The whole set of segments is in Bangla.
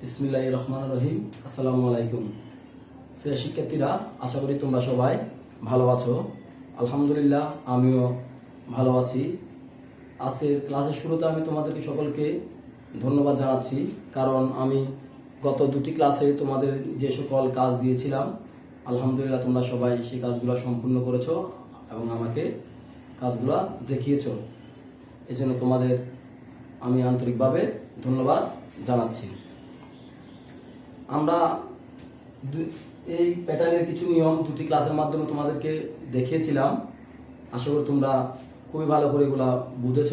বিসমিল্লাহির রহমানির রহিম। আসসালামু আলাইকুম। প্রিয় শিক্ষার্থীরা, আশা করি তোমরা সবাই ভালো আছো। আলহামদুলিল্লাহ, আমিও ভালো আছি। আজকের ক্লাসের শুরুতে আমি তোমাদেরকে সকলকে ধন্যবাদ জানাচ্ছি, কারণ আমি গত দুটি ক্লাসে তোমাদের যে সকল কাজ দিয়েছিলাম, আলহামদুলিল্লাহ তোমরা সবাই সেই কাজগুলো সম্পূর্ণ করেছো এবং আমাকে কাজগুলো দেখিয়েছো। এই জন্য তোমাদের আমি আন্তরিকভাবে ধন্যবাদ জানাচ্ছি। আমরা এই প্যাটার্নের কিছু নিয়ম দুটি ক্লাসের মাধ্যমে তোমাদেরকে দেখিয়েছিলাম। আশা করি তোমরা খুবই ভালো করে এগুলা বুঝেছ,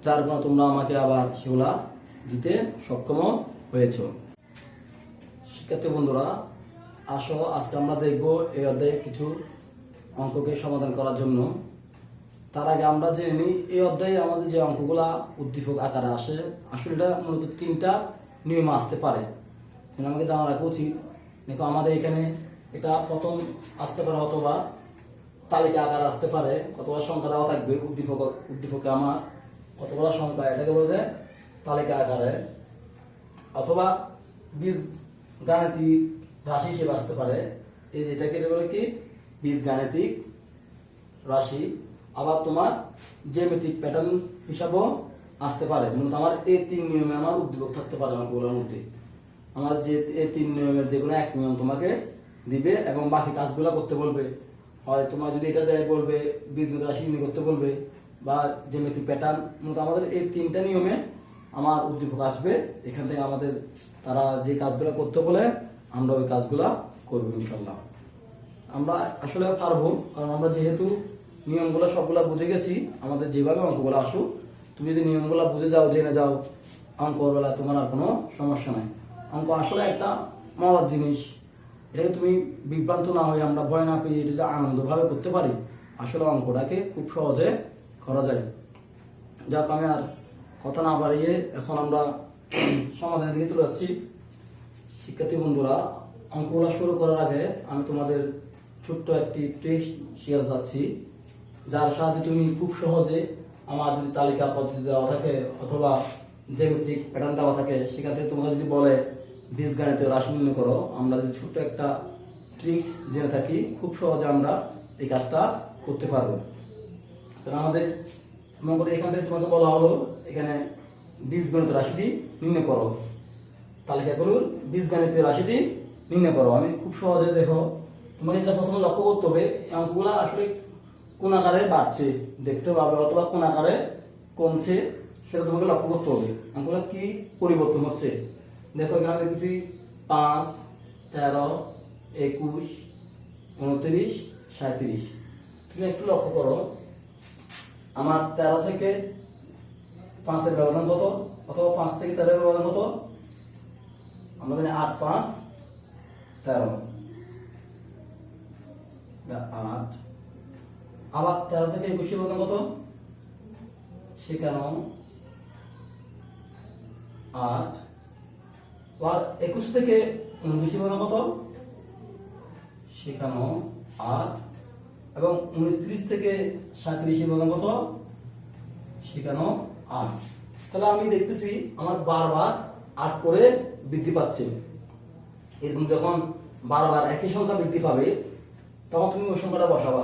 যার কারণে তোমরা আমাকে আবার সেগুলা দিতে সক্ষম হয়েছ। শিক্ষার্থী বন্ধুরা, আসো আজকে আমরা দেখব এই অধ্যায়ে কিছু অঙ্ককে সমাধান করার জন্য। তার আগে আমরা জেনে নিই এই অধ্যায়ে আমাদের যে অঙ্কগুলা উদ্দীপক আকারে আসে, আসলে এটা মূলত তিনটা নিয়ম আসতে পারে, আমাকে জানা রাখা উচিত। দেখো, আমাদের এখানে এটা প্রথম আসতে পারে, অথবা তালিকা আকার আসতে পারে, কতগুলো সংখ্যা দেওয়া থাকবে উদ্দীপকে আমার কতগুলো সংখ্যা, এটাকে বলে তালিকা আকারে, অথবা বীজ গাণিতিক রাশি হিসেবে আসতে পারে, এই যেটাকে বলে কি বীজ গাণিতিক রাশি। আবার তোমার জ্যামিতিক প্যাটার্ন হিসাবেও আসতে পারে। মূলত আমার এই তিন নিয়মে আমার উদ্দীপক থাকতে পারে অঙ্কগুলোর মধ্যে। আমার যে এই তিন নিয়মের যে কোনো এক নিয়ম তোমাকে দিবে এবং বাকি কাজগুলো করতে বলবে। হয় তোমার যদি এটা দেয় বলবে বীজগণিত রাশি নির্ণয় করতে বলবে, বা জ্যামিতিক প্যাটার্ন। মূলত আমাদের এই তিনটা নিয়মে আমার উদ্দীপক আসবে। এখান থেকে আমাদের তারা যে কাজগুলো করতে বলে আমরা ওই কাজগুলো করবো ইনশাল্লাহ। আমরা আসলে পারবো, কারণ আমরা যেহেতু নিয়মগুলো সবগুলো বুঝে গেছি। আমাদের যেভাবে অঙ্কগুলো আসুক, তুমি যদি নিয়মগুলো বুঝে যাও, জেনে যাও, অঙ্ক বেলা তোমার আর কোনো সমস্যা নাই। অঙ্ক আসলে একটা মজার জিনিস, এটাকে তুমি বিভ্রান্ত না হয়ে, আমরা ভয় না পেয়ে এটা যদি আনন্দভাবে করতে পারি, আসলে অঙ্কটাকে খুব সহজে করা যায়। যাক, আমি আর কথা না বাড়িয়ে এখন আমরা সমাধানের দিকে চলে যাচ্ছি। শিক্ষার্থী বন্ধুরা, অঙ্কগুলো শুরু করার আগে আমি তোমাদের ছোট্ট একটি ট্রিক শেয়ার যাচ্ছি, যার সাহায্যে তুমি খুব সহজে আমার যদি তালিকা পদ্ধতি দেওয়া থাকে অথবা জ্যামিতিক প্যাটার্ন দেওয়া থাকে, সেখান থেকে তোমরা যদি বলে বীজগণিতীয় রাশি নির্ণয় করো, আমরা যদি ছোট্ট একটা ট্রিক্স জেনে থাকি, খুব সহজে আমরা এই কাজটা করতে পারবো। আমাদের মনে করি এখান থেকে তোমাকে বলা হলো এখানে বীজগণিত রাশিটি নির্ণয় করো, তালিকাগুলোর বীজগণিতীয় রাশিটি নির্ণয় করো। আমি খুব সহজে, দেখো, তোমাকে যেটা প্রথমে লক্ষ্য করতে হবে, অঙ্কগুলো আসলে কোন আকারে বাড়ছে দেখতে পাবে, অথবা কোন আকারে কমছে সেটা তোমাকে লক্ষ্য করতে হবে। অঙ্কগুলো কি পরিবর্তন হচ্ছে। দেখো, এখানে দেখতেছি 5, 13, 21, 29, 37। তুমি একটু লক্ষ্য করো, আমার 13 থেকে 5-এর ব্যবধান কত, অথবা 5 থেকে 13-এর ব্যবধান কত? আমরা জানি 8, 5, 13, 8। আবার 13 থেকে 21-এর ব্যবধান কত? সেখানেও 8। আর 21 থেকে 29-এর ব্যবধান কত? সেখানেও 8। এবং 29 থেকে 37-এর ব্যবধান কত? সেখানেও 8। তাহলে আমি দেখতেছি আমার বারবার 8 করে বৃদ্ধি পাচ্ছে। এরকম যখন বারবার একই সংখ্যা বৃদ্ধি পাবে, তখন তুমি ওই সংখ্যাটা বসাবা।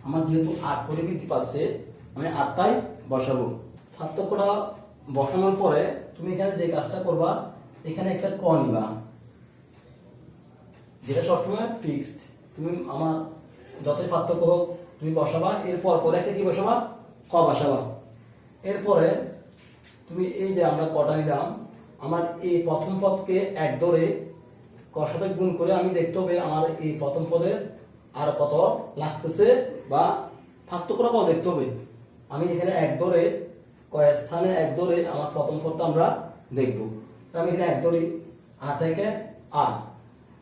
আমার যেহেতু 8 করে বৃদ্ধি পাচ্ছে, আমি 8টাই বসাবো। পার্থক্যটা বসানোর পরে তুমি এখানে যে কাজটা করবা, এখানে একটা ক নিবা, যেটা সবসময় ফিক্সড। তুমি আমার যতই পার্থক্য হোক তুমি বসাবা, এরপর পরে একটা কি বসাবা? ক বসাবা। এরপরে তুমি এই যে আমরা কটা নিলাম, আমার এই প্রথম পদকে 1 ধরে কর সাথে গুণ করে আমি দেখতে হবে আমার এই প্রথম পদের আর কত লাগতেছে, বা পার্থক্যটা কত দেখতে হবে। আমি এখানে 1 ধরে কয় স্থানে 1 ধরে আমার প্রথম পদটা আমরা দেখব। আমি এখানে 1 ধরি, 8 থেকে 8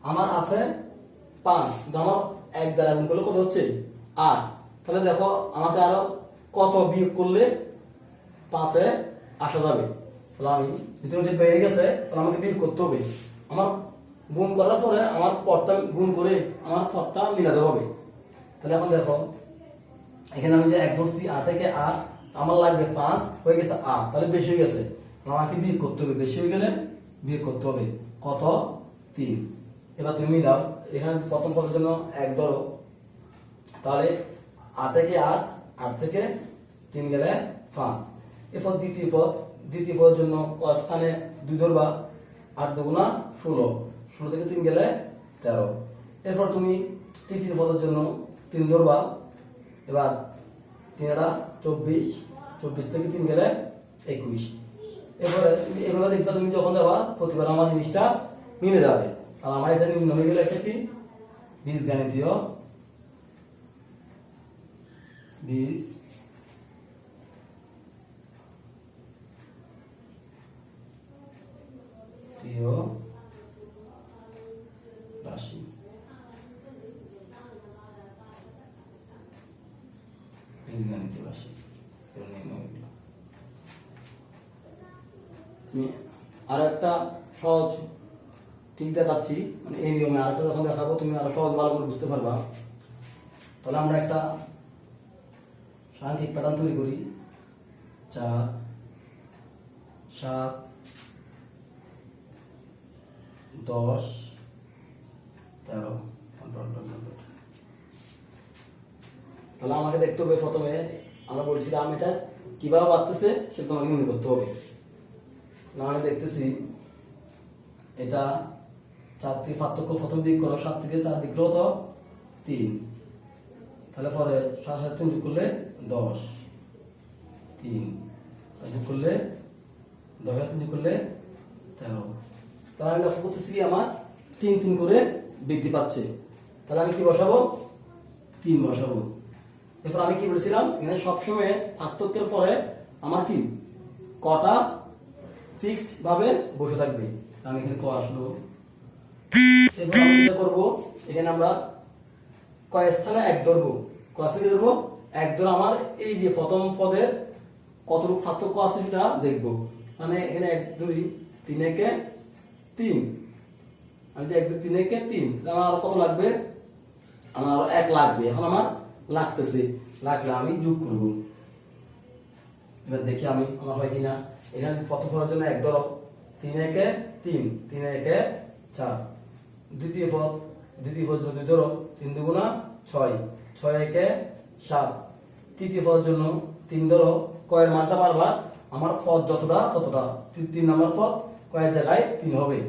আমার আছে 5, কিন্তু আমার 1 দ্বারা গুণ করলে কত হচ্ছে? 8। তাহলে দেখো, আমাকে আরো কত বিয়োগ করলে 5-এ আসা যাবে। তাহলে আমি যদি বেড়ে গেছে, তাহলে আমাকে বিয়োগ করতে হবে। আমার গুণ করার পরে আমার পদটা গুণ করে আমার পদটা মিলাতে হবে। তাহলে এখন দেখো, এখানে আমি যে 1 ধরছি 8 থেকে 8, আমার লাগবে 5, হয়ে গেছে 8, তাহলে বেশি হয়ে গেছে। আমাকে বিয়োগ করতে হবে, বেশি হয়ে গেলে বিয়োগ করতে হবে। কত? 3। এবার তুমি মিলাও, এখানে প্রথম পদের জন্য 1 ধরো, তাহলে 8 থেকে 8, 8 থেকে 3 গেলে 5। এরপর দ্বিতীয় পদের জন্য ক স্থানে 2 ধরবা, 8 দুগুণা 16, 16 থেকে 3 গেলে 13। এরপর তুমি তৃতীয় পদের জন্য 3 ধরবা, এবার 3 × 24, 24 থেকে 3 গেলে 21। এরপরে এভাবে দেখবা, তুমি যখন যাবা প্রতিবার আমার জিনিসটা মিলে যাবে। আর আমার এটা নিম্ন হয়ে গেলে একটা কি বীজগণিতীয় রাশি। বীজগণিতীয় রাশি আর একটা সহজ ঠিক দেখাচ্ছি, মানে এই নিয়মে আরেকটা যখন দেখাবো তুমি আরো সহজ ভালো করে বুঝতে পারবা। তাহলে আমরা একটা সাংখ্যিক প্যাটার্ন তৈরি করি। 4, 7, 10, 13। তাহলে আমাকে দেখতে হবে প্রথমে, আমরা বলছিলাম এটা কিভাবে বাড়তেছে সেটা তোমাকে মনে করতে হবে। আমি দেখতেছি এটা 4 থেকে পার্থক্য প্রথম বিয়োগ করো, 7 থেকে 4 বিয়োগ করো তো 3, তাহলে পরে 7 সাথে 3 যোগ করলে 10, 3 যোগ করলে 10 সাথে 3 যোগ করলে 13। তাহলে আমি লক্ষ্য করতেছি কি আমার 3 3 করে বৃদ্ধি পাচ্ছে। তাহলে আমি কি বসাবো? 3 বসাবো। এরপর আমি কি বলেছিলাম, এখানে সবসময় পার্থক্যের পরে আমার কি কটা ফিক্সড ভাবে বসে থাকবে। আমি এখানে ক আসলো। এরপর আমি যেটা করবো, এখানে আমরা কয় স্থানে 1 ধরবো, কয় থেকে ধরবো 1 ধরে আমার এই যে প্রথম পদের কতটুকু পার্থক্য আছে সেটা দেখবো। মানে এখানে 1 2 3 একে 3, আমি 1 2 3 একে 3, আমার আরো কত লাগবে? আমার আরো 1 লাগবে। এখন আমার লাগতেছে, লাগলে আমি যোগ করব। এবার দেখি আমি আমার হয় কিনা। এখানে প্রথম পদের জন্য 1 ধরো, 3 একে 3, 3 একে 4। দ্বিতীয় পদ জন্য 2 ধরো, 3 দুগুণা 6, 6 একে 7। তৃতীয় পদের জন্য 3 ধরো, কয়ের মানটা বারবার আমার পদ যতটা ততটা, 3 নম্বর পদ কয়ের জায়গায় 3 হবে।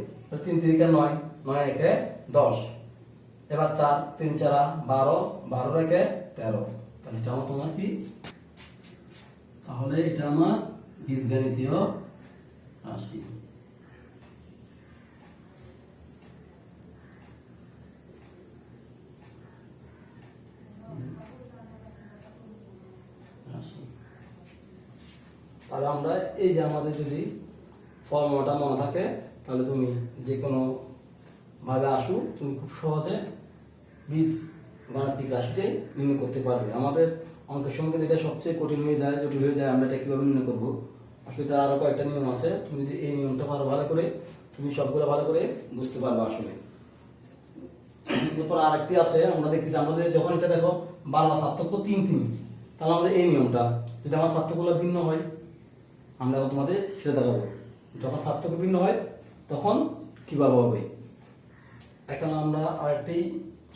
3 3 একে 9, 9 একে 10। এবার 4 3 4 12, 12 একে 13। তাহলে এটা আমার তোমার কি? তাহলে এটা আমার বীজগণিতীয় রাশি। তাহলে আমরা এই যে আমাদের যদি ফর্মুলাটা মনে থাকে, তাহলে তুমি যে কোনো ভাবে আসো, তুমি খুব সহজে বীজগাণিতিক রাশিটাই নির্ণয় করতে পারবে। আমাদের অঙ্কের সঙ্গে যেটা সবচেয়ে কঠিন হয়ে যায়, জটিল হয়ে যায়, আমরা এটা কিভাবে নির্ণয় করবো, আসলে এটা আরো কয়েকটা নিয়ম আছে। তুমি যদি এই নিয়মটা ভালো করে তুমি সবগুলো ভালো করে বুঝতে পারবে আসলে। এরপর আরেকটি আছে, আমরা দেখতেছি আমাদের যখন এটা দেখো বারবার পার্থক্য 3 3, তাহলে আমাদের এই নিয়মটা যদি আমার পার্থক্যগুলো ভিন্ন হয়, আমরা তোমাদের সেটা দেখাবো। যখন পার্থক্য ভিন্ন হয় তখন কিভাবে হবে। এখন আমরা আরেকটি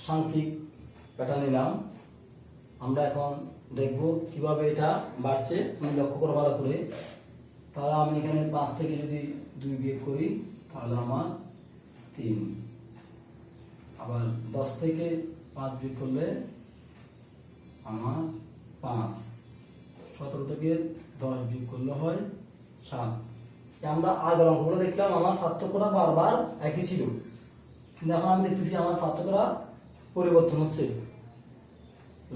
সাংখ্যিক প্যাটার্ন নিলাম। আমরা এখন দেখব কিভাবে এটা বাড়ছে, তুমি লক্ষ্য করো ভালো করে। তাহলে আমি এখানে 5 থেকে যদি 2 বিয়োগ করি তাহলে আমার 3, আবার 10 থেকে 5 বিয়োগ করলে আমার 5, 17 থেকে 10 বিয়োগ করলে হয় 7। আমরা আগের অঙ্কগুলো দেখলাম আমার পার্থক্যটা বারবার একই ছিল, কিন্তু এখন আমি দেখতেছি আমার পার্থক্যটা পরিবর্তন হচ্ছে।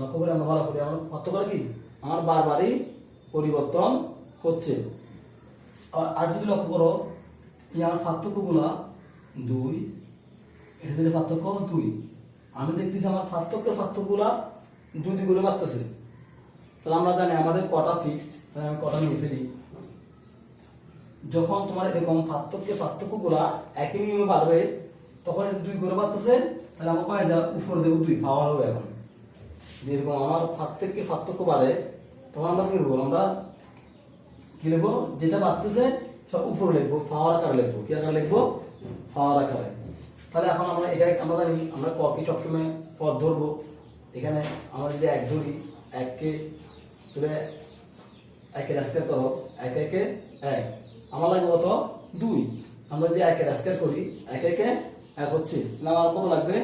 লক্ষ্য করে আমরা ভালো করি, আমার পার্থক্যটা কি আমার বারবারই পরিবর্তন হচ্ছে। আর যদি লক্ষ্য করো, এই আমার পার্থক্যগুলা 2, এটা যদি পার্থক্য 2, আমি দেখতেছি আমার পার্থক্যগুলা 2 2 করে বাড়তেছে। তাহলে আমরা জানি আমাদের কটা ফিক্সড, তাই আমি কটা নিয়ে ফেলি। যখন তোমার এরকম পার্থক্যগুলা একই নিয়মে বাড়বে, তখন 2 করে বাড়তেছে, তাহলে আমার কয় যা উপরে দেবো 2 পাওয়ার হবে। এখন যেরকম আমার পার্থক্য বাড়ে, তখন আমরা কি করবো, আমরা কি নেবো, যেটা বাড়তেছে সব উপরে লিখবো, ফাওয়ার আকারে লিখবো। কি আকারে লিখবো? ফাওয়ার আকারে। তাহলে এখন আমরা এটা আমরা জানি আমরা ক কে সবসময় পদ ধরবো। এখানে আমরা যদি এক ধরি, এককে তুলে একের স্কয়ার করো, একে একে এক, আমার লাগবে কত? 2। আমরা যদি একের স্কয়ার করি, একে একে এক হচ্ছে, না আমার কত লাগবে?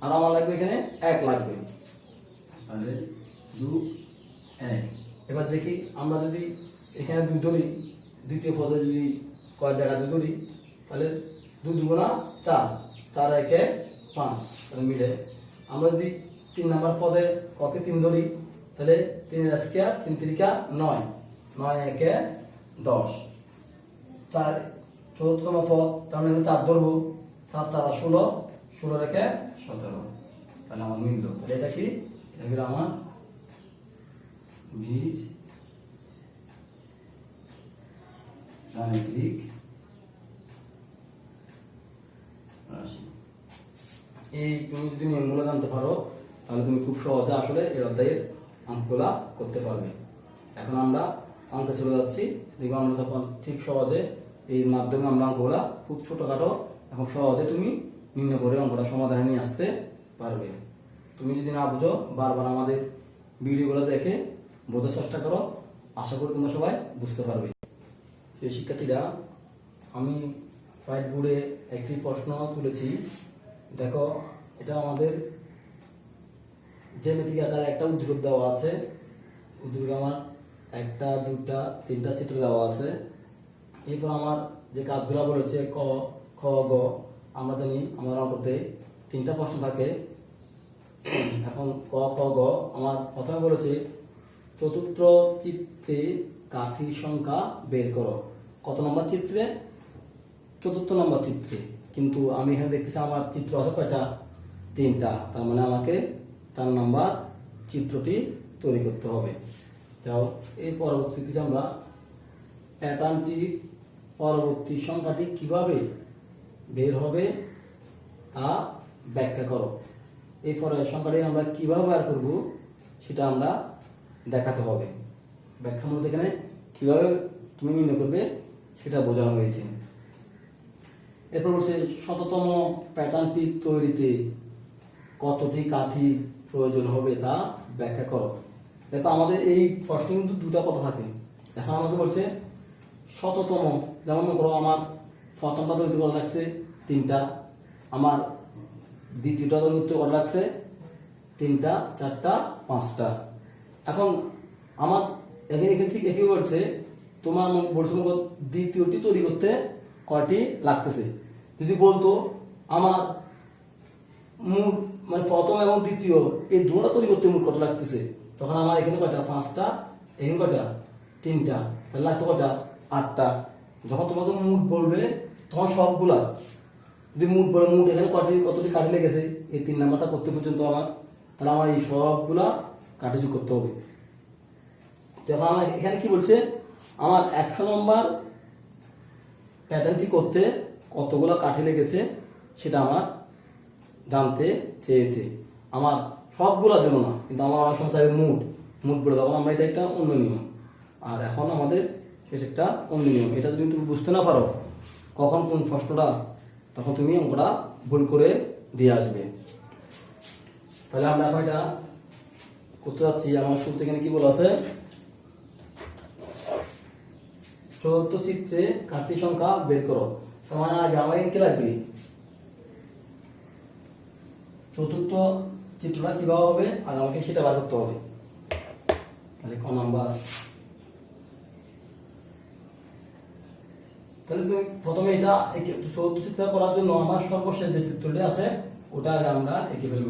আর আমার লাগবে এখানে 1 লাগবে। তাহলে 2 1। এবার দেখি আমরা যদি এখানে 2 ধরি, দ্বিতীয় পদে যদি কয় জায়গা 2 ধরি, তাহলে 2 দুগুণা 4, 4 একে 5, তাহলে মিলে। আমরা যদি 3 নাম্বার পদে ককে 3 ধরি, তাহলে 3 এর স্কয়ার 3 3 9, 9 একে 10, 4 চতুর্থতম পদ, তার মানে 4 ধরবো, 4 4 16, 16 একে 17, তাহলে আমার মিলল। তাহলে এটা কি? এটা হলো আমার বীজ গাণিতিক রাশি। এই তুমি যদি নিয়মগুলো জানতে পারো, তাহলে তুমি খুব সহজে আসলে এই অধ্যায়ের অঙ্কগুলা করতে পারবে। এখন আমরা অঙ্কে চলে যাচ্ছি, দেখবো আমরা তখন ঠিক সহজে এই মাধ্যমে আমরা অঙ্কগুলা খুব ছোটখাটো এবং সহজে তুমি নির্ণয় করে অঙ্কটা সমাধানে নিয়ে আসতে পারবে। তুমি যদি না বুঝো, বারবার আমাদের ভিডিওগুলো দেখে বোঝার চেষ্টা করো, আশা করি তোমরা সবাই বুঝতে পারবে। সেই শিক্ষার্থীরা, আমি হোয়াইট বোর্ডে একটি প্রশ্ন তুলেছি। দেখো, এটা আমাদের জ্যামিতিক আকারে একটা উদ্দীপক দেওয়া আছে। উদ্দীপকে আমার 1 2 3টা চিত্র দেওয়া আছে। এরপর আমার যে কাজগুলো বলেছে ক খ গ, আমরা জানি আমার অঙ্কতে 3টা প্রশ্ন থাকে। এখন ক খ গ আমার প্রথমে বলেছে চতুর্থ চিত্রে কাঠির সংখ্যা বের করো। কত নম্বর চিত্রে? চতুর্থ নম্বর চিত্রে। কিন্তু আমি এখানে দেখতেছি আমার চিত্র আছে কয়টা? 3টা। তার মানে আমাকে 4 নম্বর চিত্রটি তৈরি করতে হবে। তাও এই পরবর্তীতে আমরা প্যাটার্নটি পরবর্তী সংখ্যাটি কিভাবে বের হবে তা ব্যাখ্যা করো। এই পরের সংখ্যাটি আমরা কিভাবে বের করব সেটা আমরা দেখাতে হবে। ব্যাখ্যা মূলত এখানে কিভাবে তুমি নির্ণয় করবে সেটা বোঝানো হয়েছে। এরপর বলছে শততম প্যাটার্নটি তৈরিতে কতটি কাঠি প্রয়োজন হবে তা ব্যাখ্যা করো। দেখো, আমাদের এই প্রশ্নে কিন্তু 2টা কথা থাকে। এখন আমাকে বলছে শততম, যেমন মনে করো আমার প্রথমটা তৈরি করা লাগছে 3টা, আমার দ্বিতীয়টা তৈরি করা লাগছে 3টা 4টা 5টা। এখন আমার এখানে ঠিক একই বলছে, তোমার বলছে দ্বিতীয়টি তৈরি করতে কয়টি লাগতেছে। যদি বলতো আমার মোট মানে প্রথম এবং দ্বিতীয় এই দুটো তৈরি করতে মোট কত লাগতেছে, তখন আমার এখানে কয়টা? 5টা, এখানে কয়টা? 3টা, তাহলে লাগছে কয়টা? 8টা। যখন তোমাকে মোট বলবে তখন সবগুলা যদি মোট বলে, মোট এখানে কতটি কাঠি লেগেছে এই 3 নাম্বারটা করতে পর্যন্ত আমার, তাহলে আমার এই সবগুলা কাঠি যোগ করতে হবে। তখন আমার এখানে কি বলছে, আমার 100 নম্বর প্যাটার্নটি করতে কতগুলা কাঠি লেগেছে সেটা আমার জানতে চেয়েছে। আমার সবগুলোর জন্য না, কিন্তু আমার অনেক সময় চাইবে মোট বলে, তখন আমরা এটা একটা অন্য নিয়ম। আর এখন আমাদের সেটা একটা অন্য নিয়ম। এটা যদি তুমি বুঝতে না পারো কখন কোন প্রশ্নটা, তখন তুমি অঙ্কটা ভুল করে দিয়ে আসবে। তাহলে আমরা এখন এটা করতে যাচ্ছি। আমার শুরুতে এখানে কি বলা আছে? চতুর্থ চিত্রে কাঠি সংখ্যা বের করো। তার মানে আগে আমাকে কি লাগবে? চতুর্থ চিত্রটা কিভাবে হবে আর আমাকে সেটা বার করতে হবে। তাহলে ক নাম্বার, তাহলে তুমি প্রথমে এটা চতুর্থ চিত্র করার জন্য আমার সর্বশেষ যে চিত্রটি আছে ওটা আগে আমরা এঁকে ফেলব।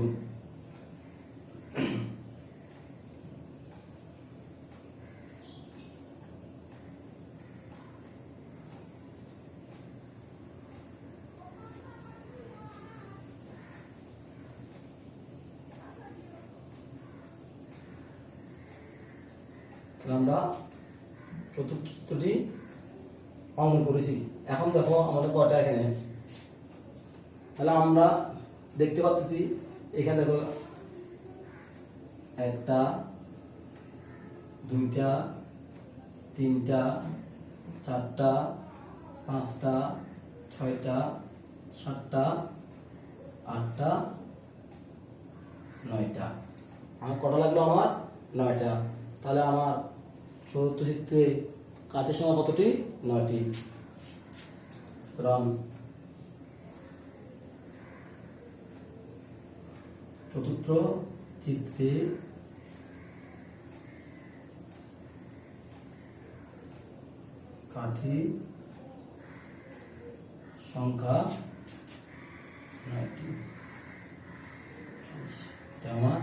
আমরা চতুর্থ চিত্রটি অঙ্কন করেছি। এখন দেখো আমাদের কয়টা এখানে, তাহলে আমরা দেখতে পাচ্ছি এখানে দেখো 1টা 2টা 3টা 4টা 5টা 6টা 7টা 8টা 9টা। আমার কটা লাগলো? আমার 9টা। তাহলে আমার চতুর্থ চিত্রে কাঠের সংখ্যা কতটি? 9টি। সুতরাং চতুর্থ চিত্রে কাঠি সংখ্যা 9টি। এটা আমার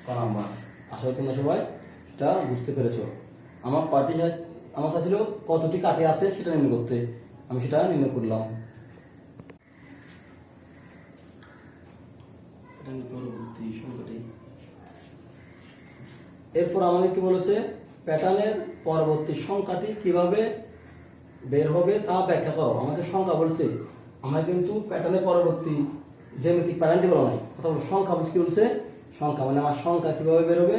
ক নাম্বার। আশা করি তোমরা সবাই সেটা বুঝতে পেরেছ। আমার আমার ছিল কতটি কাঠি আছে সেটা নির্ণয় করতে, আমি সেটা নির্ণয় করলাম। এরপর আমাদের কি বলেছে? প্যাটার্নের পরবর্তী সংখ্যাটি কিভাবে বের হবে তা ব্যাখ্যা করো। আমাকে সংখ্যা বলছে, আমার কিন্তু প্যাটার্নের পরবর্তী জ্যামিতিক প্যাটার্নটি বলা নাই, কথা বলো সংখ্যা বলছে। কি বলছে? সংখ্যা মানে আমার সংখ্যা কিভাবে বের হবে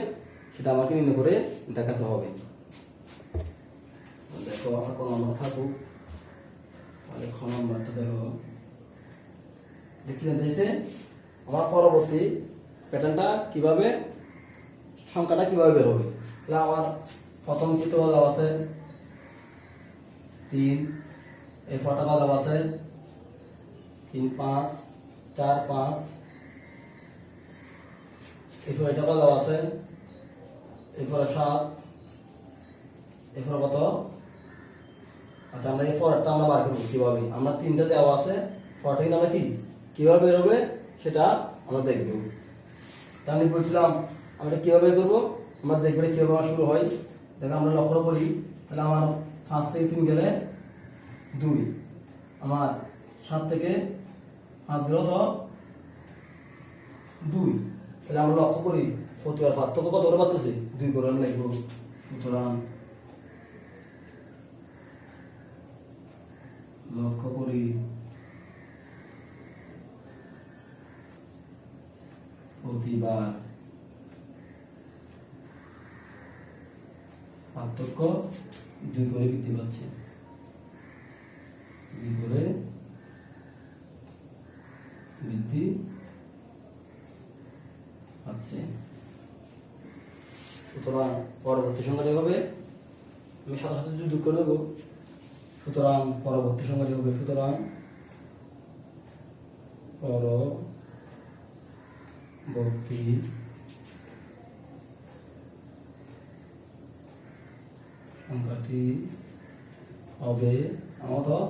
সেটা আমাকে নির্ণয় করে দেখাতে হবে। দেখো আমার কোন নম্বর থাকুক, তাহলে খ নম্বরটা দেখো। দেখতে চাইছে আমার পরবর্তী প্যাটার্নটা কিভাবে, সংখ্যাটা কিভাবে বের হবে। তাহলে আমার প্রথম চিত্র দেওয়া আছে 3, এই ফটোটা দেওয়া আছে 3 5 4 5, এরপর এটা দেওয়া আছে, এরপর 7, এরপর কত? আচ্ছা, আমরা এই ফরটা আমরা বার করবো কিভাবে। আমরা 3টা দেওয়া আছে, ফরটা কিন্তু আমরা কিভাবে বের হবে সেটা আমরা দেখব। তাহলে বলছিলাম আমরা কিভাবে করবো, আমরা দেখবো কিভাবে আমার শুরু হয়। দেখো আমরা লক্ষ্য করি, তাহলে আমার 5 থেকে 3 গেলে 2, আমার 7 থেকে 5 গেল তো 2। তাহলে আমরা লক্ষ্য করি প্রতিবার পার্থক্য কত করে পাচ্ছি? 2 করে আমরা লিখবো। সুতরাং লক্ষ্য করি প্রতিবার পার্থক্য 2 করে বৃদ্ধি পাচ্ছে, 2 করে বৃদ্ধি পাচ্ছে। সুতরাং পরবর্তী সংখ্যাটি হবে, আমি সাথে সাথে যোগ করে দেবো। সুতরাং পরবর্তী সংখ্যাটি হবে, সুতরাং পরবর্তী সংখ্যাটি হবে আমাদের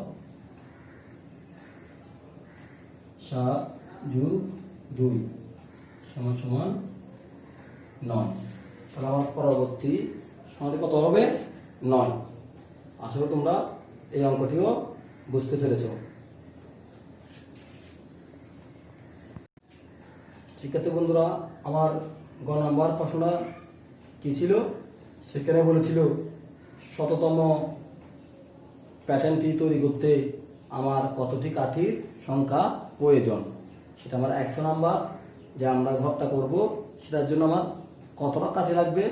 7 যোগ 2 সমান সমান 9। তাহলে আমার পরবর্তী সংখ্যাটি কত হবে? 9। আশা করি তোমরা এই অঙ্কটিও বুঝতে পেরেছ। শিক্ষার্থী বন্ধুরা, আমার গ নাম্বার প্রশ্নটা কি ছিল? সেখানে বলেছিল শততম প্যাটার্নটি তৈরি করতে আমার কতটি কাঠির সংখ্যা প্রয়োজন। সেটা আমার 100 নাম্বার। যে আমরা ঘরটা করব সেটার জন্য আমার কতটা কাঠি লাগবে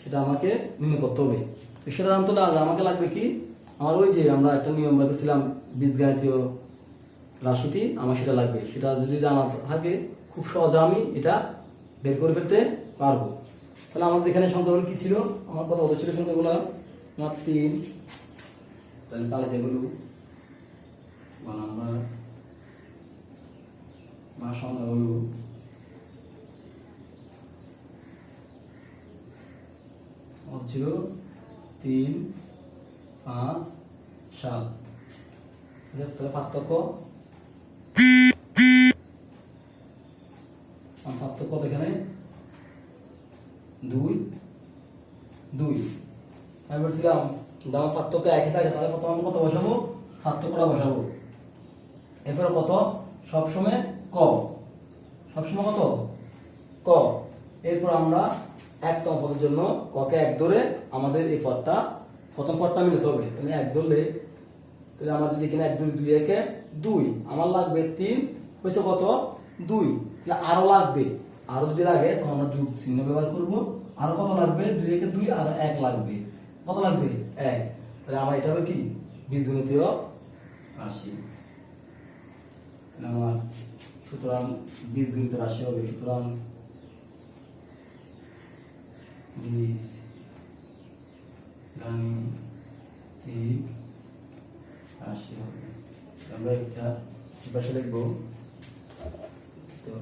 সেটা আমাকে নির্ণয় করতে হবে। তো সেটা জানতে হলে আগে আমাকে লাগবে কি, আমার ওই যে আমরা একটা নিয়ম বের করেছিলাম বীজগণিতীয় রাশিটি, আমার সেটা লাগবে। সেটা যদি জানা থাকে খুব সহজে আমি এটা বের করে ফেলতে পারবো। তাহলে আমাদের এখানে সংখ্যাগুলো কি ছিল? আমার কত ছিল সংখ্যাগুলো? আমার 3, তাহলে তালিকাগুলো বা নাম্বার বা সংখ্যাগুলো ছিল 3 5 7। তাহলে পার্থক্য এখানে 2 2। আমি বলছিলাম আমার পার্থক্য একই থাকে, তাহলে প্রথমে আমি কত বসাবো? পার্থক্যটা বসাবো। এরপরে কত? সবসময় ক, সবসময় কত? ক। এরপর আমরা একতম পদের জন্য ককে 1 ধরে আমাদের এই পদটা, প্রথম পদটা মিলতে হবে। তাহলে 1 ধরলে, তাহলে আমার যদি এখানে 1 2 2 1 2, আমার লাগবে 3, হয়েছে কত? 2। তাহলে আরো লাগবে, আরো যদি লাগে তখন আমরা যোগ চিহ্ন ব্যবহার করব। আরো কত লাগবে? 2 1 2, আর 1 লাগবে। কত লাগবে? 1। তাহলে আমার এটা হবে কি বীজগণিতীয় 80 আমার সুতরাং বীজগণিত রাশি হবে সুতরাং বীজ গাণিতিক রাশি হবে আমরা একটা পাশে লিখবো তো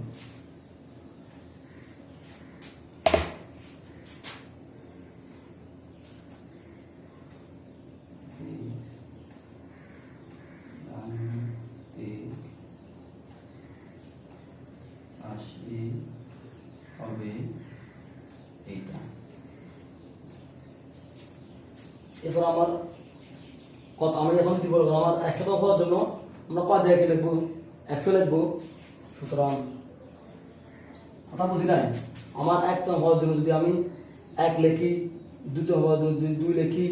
হবে এইটা এরপর আমার কথা আমি এখন কি বলবো আমার 100 হওয়ার জন্য আমরা 5 জায়গায় লিখবো 100 লিখবো সুতরাং কথা বুঝি নাই আমার 1 হওয়ার জন্য যদি আমি 1 লিখি 2 হওয়ার জন্য যদি 2 লিখি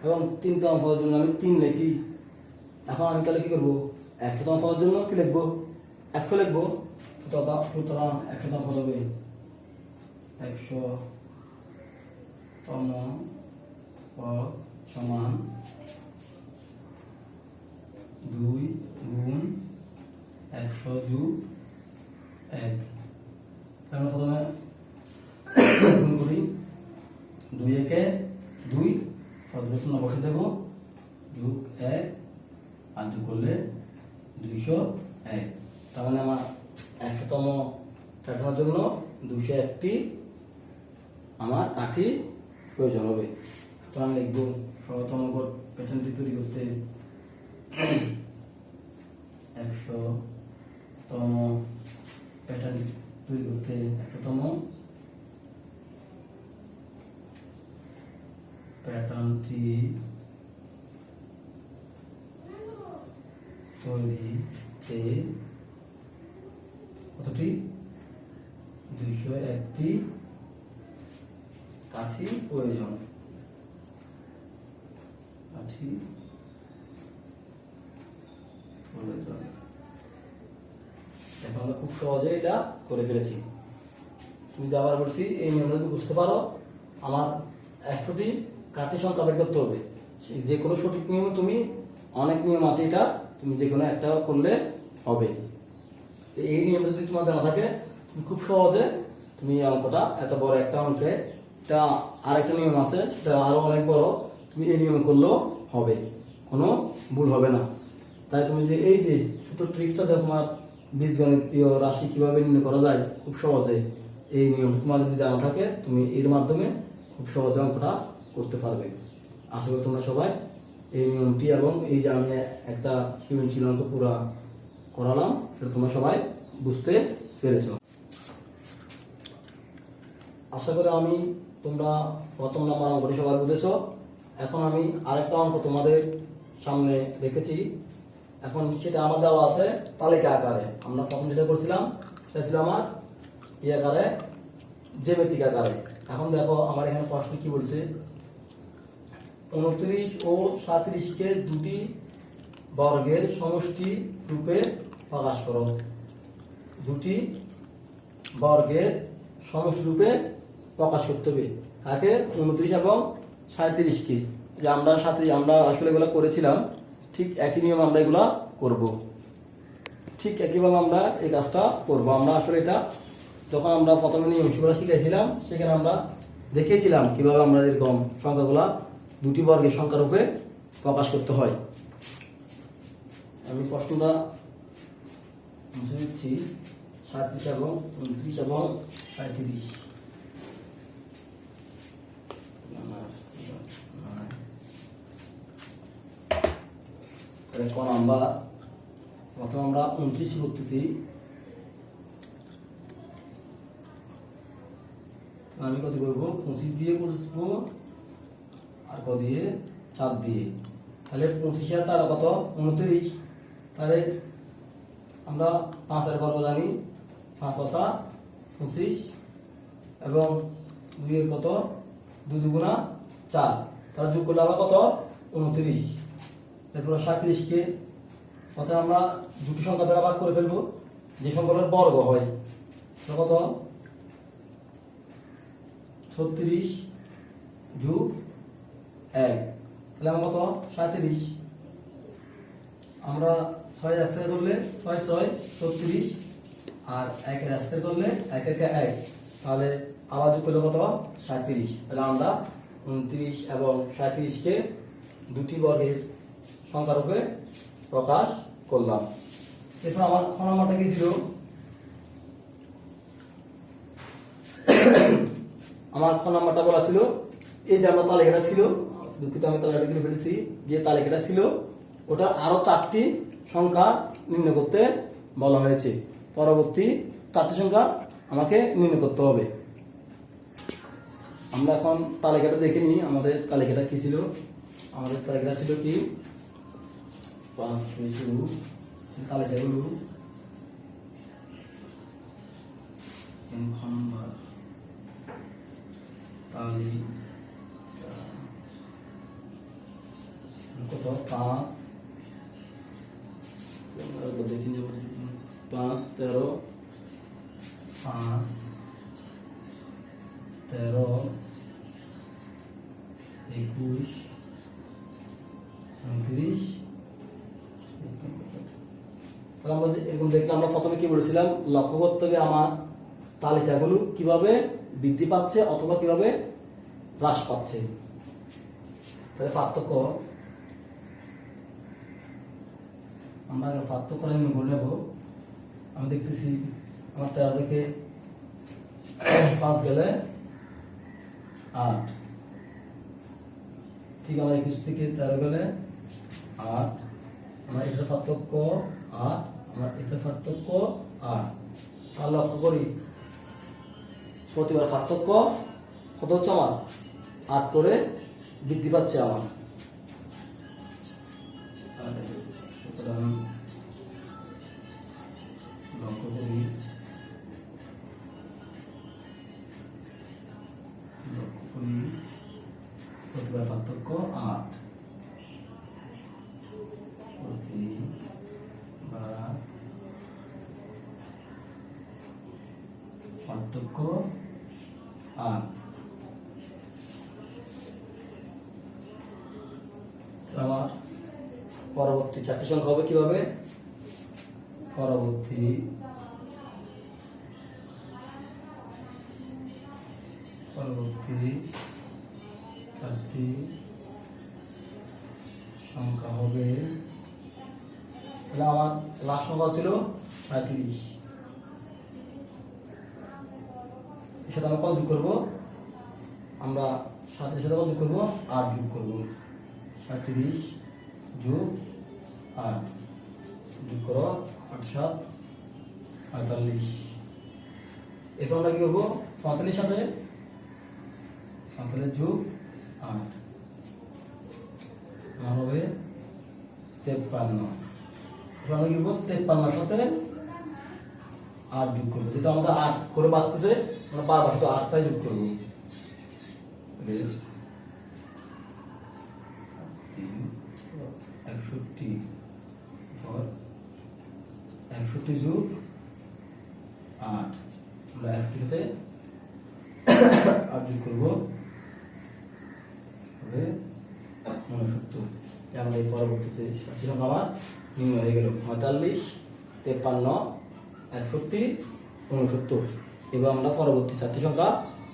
এবং 3 হওয়ার জন্য আমি 3 লিখি এখন আমি তাহলে কি করবো 100 হওয়ার জন্য কি লিখবো 100 লিখবো সুতরাং 100 হবে 100তম পদ সমান 2 গুণ 100 যোগ 1 আমরা প্রথমে গুণ করি 2 একে 2 সর্বশূন্য বসে দেব যোগ 1 আর যোগ করলে 201 তার মানে আমার 100তম কাঠানোর জন্য 201টি আমার কাঠি প্রয়োজন হবে সুতরাং লিখব 100তম প্যাটার্নটি তৈরি করতে 100তম প্যাটার্ন তৈরি করতে 100তম প্যাটার্নটি তৈরিতে কতটি 201টি কাঠি প্রয়োজন এখন আমরা খুব সহজে এটা করে ফেলেছি তুমি যে আবার বলছি এই নিয়মটা যদি বুঝতে পারো আমার 100টি কাঠি সংখ্যা বের করতে হবে যে কোনো সঠিক নিয়ম তুমি অনেক নিয়ম আছে এটা তুমি যে কোনো একটা করলে হবে তো এই নিয়মটা যদি তোমার জানা থাকে তুমি খুব সহজে তুমি অঙ্কটা এত বড় একটা অঙ্কে এটা আরেকটা নিয়ম আছে সেটা আরো অনেক বড় তুমি এই নিয়মে করলেও হবে কোনো ভুল হবে না তাই তুমি যে এই যে ছোট ট্রিক্সটা যে তোমার বীজগণিতীয় রাশি কিভাবে নির্ণয় করা যায় খুব সহজে এই নিয়ম তোমার যদি জানা থাকে তুমি এর মাধ্যমে খুব সহজে অঙ্কটা করতে পারবে আশা করি তোমরা সবাই এই নিয়মটি এবং এই যে আমি একটা সৃজনশীল অঙ্ক পুরা করালাম সেটা তোমরা সবাই বুঝতে পেরেছ আশা করি আমি তোমরা প্রথম নাম্বার অঙ্কটি সবাই বুঝেছ এখন আমি আরেকটা অঙ্ক তোমাদের সামনে রেখেছি এখন সেটা আমার দেওয়া আছে তালিকা আকারে আমরা প্রথম যেটা করছিলাম সেটা ছিল আমার আকারে জ্যামিতিক আকারে এখন দেখো আমার এখানে প্রশ্ন কি বলছে 29 ও 37কে দুটি বর্গের সমষ্টি রূপে প্রকাশ করো দুটি বর্গের সমষ্টি রূপে প্রকাশ করতে হবে কাকে 29 এবং 37কে যে আমরা আসলে এগুলো করেছিলাম ঠিক একই নিয়ম আমরা এগুলা করব ঠিক একইভাবে আমরা এই কাজটা করব আমরা আসলে এটা যখন আমরা প্রথমে নিয়মগুলো শিখেছিলাম সেখানে আমরা দেখিয়েছিলাম কিভাবে আমরা এরকম সংখ্যাগুলা দুটি বর্গের সংখ্যা রূপে প্রকাশ করতে হয় আমি প্রশ্নটা মুছে দিচ্ছি 37 এবং 29 এবং 37 এখন আমরা প্রথমে আমরা 29 করতেছি আমি কত করবো 25 দিয়ে করবো আর কত দিয়ে 4 দিয়ে তাহলে 25 আর 4 কত 29 তাহলে আমরা 5 এর বর্গ জানি 5 5 25 এবং 2 এর কত 2 দুগুণা 4 তাহলে যোগ করলে আবার কত 29 এরপর 37কে অর্থাৎ আমরা দুটি সংখ্যা দ্বারা ভাগ করে ফেলবো যে সংখ্যাটার বর্গ হয় কত 36 যোগ 1 তাহলে আমরা কত 37 আমরা 6 আস্তে করলে 6 6 36 আর 1 এর আস্তে করলে 1 1 1, তাহলে আবার যোগ করলে কত 37। তাহলে আমরা 29 এবং 37 কে দুটি বর্গের সংখ্যা রূপে প্রকাশ করলাম। এরপর আমার খ নাম্বারটা কি ছিল, আমার খ নাম্বারটা বলা ছিল এই যে আমরা তালিকাটা ছিল, দুঃখিত আমি তালিকাটা লিখে ফেলেছি, যে তালিকাটা ছিল ওটা আরো 4টি সংখ্যা নির্ণয় করতে বলা হয়েছে। পরবর্তী 4টি সংখ্যা আমাকে নির্ণয় করতে হবে। আমরা এখন তালিকাটা দেখে নিই, আমাদের তালিকাটা কি ছিল। আমাদের তালিকাটা ছিল কি 5 থেকে শুরু, তালিকাগুলো নম্বর তালিকা কত 5 দেখি 5 13 5 13 21 29। তাহলে আমরা এরকম দেখলাম, আমরা প্রথমে কি বলেছিলাম, লক্ষ্য করতে হবে আমার তালিকাগুলো কিভাবে বৃদ্ধি পাচ্ছে অথবা কিভাবে হ্রাস পাচ্ছে। তাহলে পার্থক্য আমরা পার্থক্য নির্ণয় করে নেব। আমি দেখতেছি আমার 13 থেকে 5 গেলে 8, ঠিক আমার 21 থেকে 13 গেলে 8, আমার এটার পার্থক্য 8, আমার এটার পার্থক্য 8। আর লক্ষ্য করি প্রতিবার পার্থক্য কত হচ্ছে, আমার 8 করে বৃদ্ধি পাচ্ছে আমার। সুতরাং লক্ষ্য করি প্রতিবার পার্থক্য 8, প্রতিবার পার্থক্য 8। আমার পরবর্তী 4টি সংখ্যা হবে কিভাবে, পরবর্তী 4টি সংখ্যা হবে, তাহলে আমার লাস্ট সংখ্যা ছিল 37। এর সাথে আমরা কত যোগ করবো, আমরা 7 এর সাথে কত যোগ করবো, 8 যোগ করবো। 37 যোগ 8 যোগ করো 8 7 48। এরপর আমরা কি করবো, 45 সাথে 45 যোগ 8 আমার হবে 53। এরপর আমরা কি করবো, 53 সাথে 8 যোগ করবো, যেহেতু আমরা 8 করে বাড়তেছে আমরা বারবার শুধু 8টাই যোগ করবো। 61 যোগ 8, আমরা 61 সাথে 8 যোগ করবো হবে 69। যেমন এই পরবর্তীতে আমার নির্ণয় হয়ে গেল 45 53 61 69। এবার আমরা পরবর্তী 4টি সংখ্যা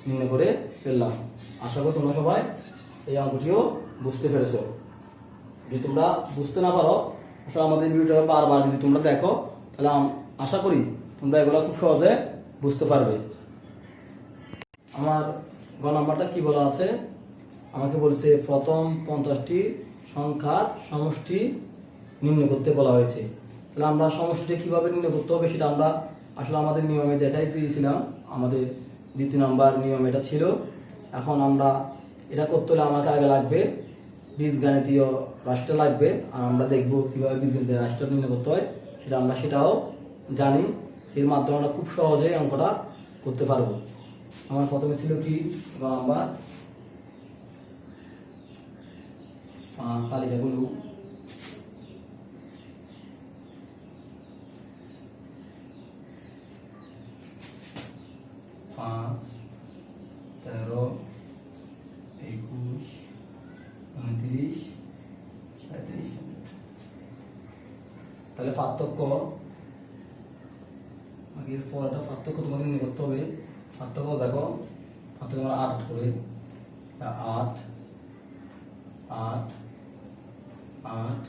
নির্ণয় করে ফেললাম। আশা করি তোমরা সবাই এই অঙ্কটিও বুঝতে পেরেছো। যদি তোমরা বুঝতে না পারো, আসলে আমাদের ভিডিওটা বারবার যদি তোমরা দেখো, তাহলে আশা করি তোমরা এগুলো খুব সহজে বুঝতে পারবে। আমার গ নাম্বারটা কি বলা আছে, আমাকে বলছে প্রথম 50টি সংখ্যার সমষ্টি নির্ণয় করতে বলা হয়েছে। তাহলে আমরা সমষ্টিটা কিভাবে নির্ণয় করতে হবে সেটা আমরা আসলে আমাদের নিয়মে দেখাই দিয়েছিলাম, আমাদের 2 নাম্বার নিয়ম এটা ছিল। এখন আমরা এটা করতে হলে আমাকে আগে লাগবে বীজগাণিতীয় রাশিটা লাগবে, আর আমরা দেখব কিভাবে বীজগাণিতীয় রাশিটা নির্ণয় করতে হয় সেটাও জানি। এর মাধ্যমে আমরা খুব সহজেই অঙ্কটা করতে পারবো। আমার প্রথমে ছিল কি নাম্বার 5 তালিকাগুলো, পাঁচ 13 21 29 37। তাহলে পার্থক্য এরপর একটা পার্থক্য তোমাকে নিয়ে করতে হবে। পার্থক্য দেখো, পার্থক্য আমরা 8 করে 8 8 8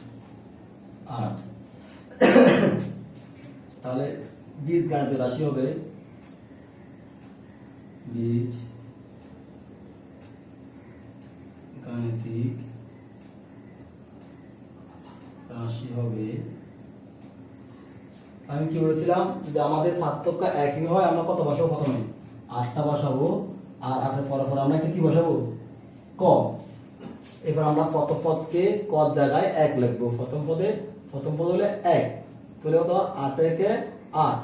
8 তাহলে বীজগাণিতিক রাশি হবে বীজ গাণিতিক রাশি হবে, আমি কি বলেছিলাম, যদি আমাদের পার্থক্য একই হয় আমরা কত বসাবো, প্রথমে 8টা বসাবো, আর 8 এর পরে আমরা একটা কি বসাবো, ক। এবার আমরা প্রথম পদকে ক জায়গায় 1 লিখবো। প্রথম পদ হলে 1, তাহলে কত 8 একে 8,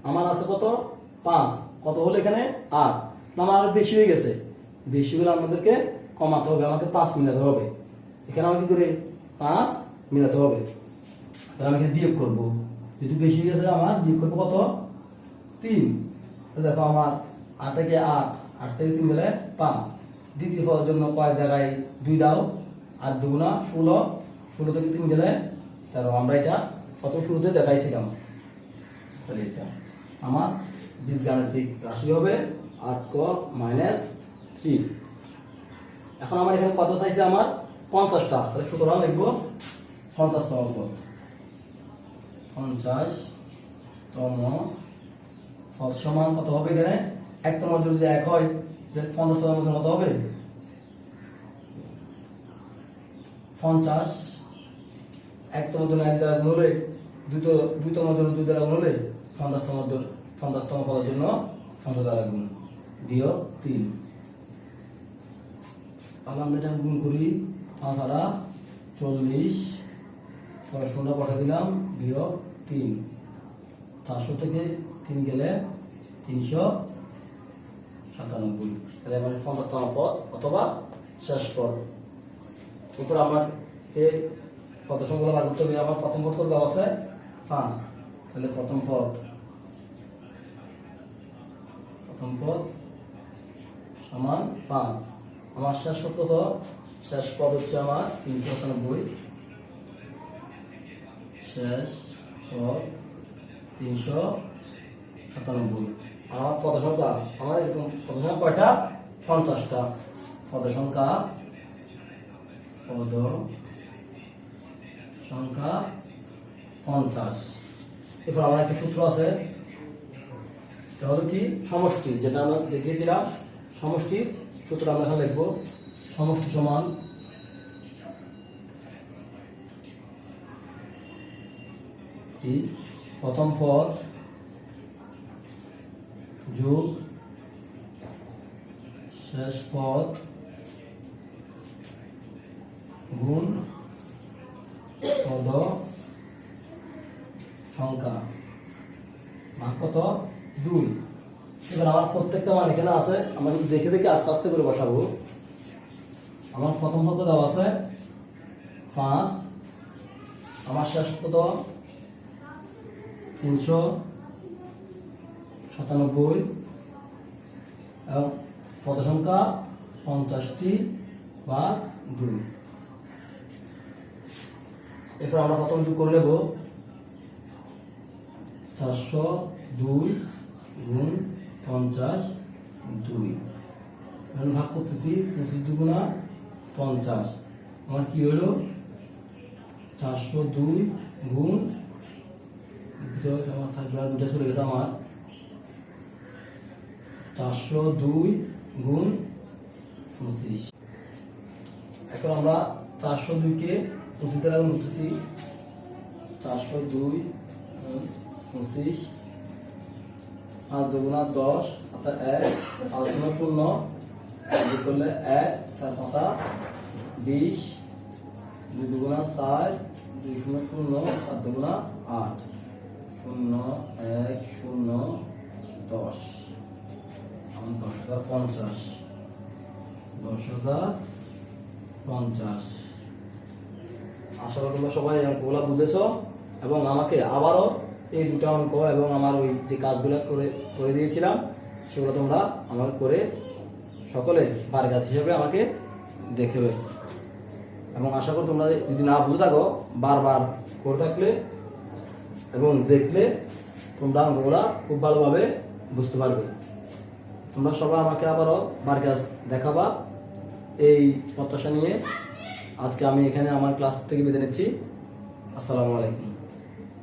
আমার আছে কত 5, কত হলো এখানে 8, আমার আরো বেশি হয়ে গেছে, বেশি হলে আমাদেরকে কমাতে হবে, আমাকে 5 মিলাতে হবে। এখানে আমি কি করে 5 মিলাতে হবে, তাহলে আমি এখানে বিয়োগ করবো, যদি বেশি হয়ে গেছে আমার বিয়োগ করবো কত 3। দেখো আমার 8 থেকে 8, 8 থেকে 3 গেলে 5, দ্বিতীয় পদের জন্য কয় জায়গায় 2 দাও, আর 2 গুণা 16, 16 থেকে 3 গেলে 13। আমরা এটা প্রথম শুরুতে দেখাইছিলাম। তাহলে এটা আমার বীজগাণিতিক রাশি হবে 8 ক - 3। এখন আমার এখানে কত চাইছে, আমার 50টা, তাহলে সুতরাং লিখবো 50তম পদ, 50তম পদ সমান কত হবে, এখানে 1তম যদি 1 হয়, 50তম মধ্যে কত হবে 50, 1তম জন্য 1 দ্বারা গুণ হলে, 2তম জন্য 2 দ্বারা গুণ হলে 50তম পদের জন্য 50 দ্বারা গুণ, বিয়োগ 3। তাহলে আমরা এটা গুণ করি, 5 8 40, পড়াশোনা পাঠিয়ে দিলাম, বিয়োগ 3, 400 থেকে 3 গেলে 397। তাহলে আমার 50তম পদ অথবা শেষ পদ। এরপর আমাকে কত সংখ্যা বার করতে হবে, আমার প্রথম পদ কত আছে 5, তাহলে প্রথম পদ সমান 5। আমার শেষ পদ কত, শেষ পদ হচ্ছে আমার 397, শেষ পদ 397। আর আমার পদ সংখ্যা, আমার এরকম পদ সংখ্যা কয়টা, 50টা। পদ সংখ্যা 50। এরপর আমার একটা সূত্র আছে, এটা হলো কি সমষ্টি, যেটা আমরা দেখিয়েছিলাম, সমষ্টির সূত্র আমরা এখানে লিখবো। সমষ্টি সমান কি, প্রথম পদ যোগ শেষ পদ গুণ পদ সংখ্যা ভাগ কত 2। এবার আমার প্রত্যেকটা মান এখানে আছে, আমরা যদি দেখে দেখে আস্তে আস্তে করে বসাবো। আমার প্রথম পদ দেওয়া আছে 5, আমার শেষ পদ 397 এবং পদ সংখ্যা 50টি বা 2। এরপর আমরা প্রথম যোগ করে নেব, 402 গুণ 52, এখন ভাগ করতেছি 25 দুগুণা 50, আমার কি হলো 402 গুণ, আমার থাকবে দুটা চলে গেছে, আমার 402 গুণ 25। এখন আমরা 402 কে 25 দ্বারা গুণ করতেছি, 402 25, 5 দুগুণা 10, অর্থাৎ 1, 5 0, যোগ করলে 1, 4 5 20, 2 দুগুণা 4, 2 0 0, 7 দুগুণা 8, 0 1 0 10, 10,050, 10,050। আশা করি তোমরা সবাই অঙ্কগুলো বুঝেছো এবং আমাকে আবারও এই দুটো অঙ্ক এবং আমার ওই যে কাজগুলো করে দিয়েছিলাম সেগুলো তোমরা আমাকে করে সকলে পার কাজ হিসেবে আমাকে দেখবে এবং আশা করি তোমরা যদি না বুঝে থাকো বারবার করে থাকলে এবং দেখলে তোমরা অঙ্কগুলা খুব ভালোভাবে বুঝতে পারবে। তোমরা সবাই আমাকে আবারও মার্কাজ দেখাবা এই প্রত্যাশা নিয়ে আজকে আমি এখানে আমার ক্লাস থেকে বিদায় নিচ্ছি। আসসালামু আলাইকুম।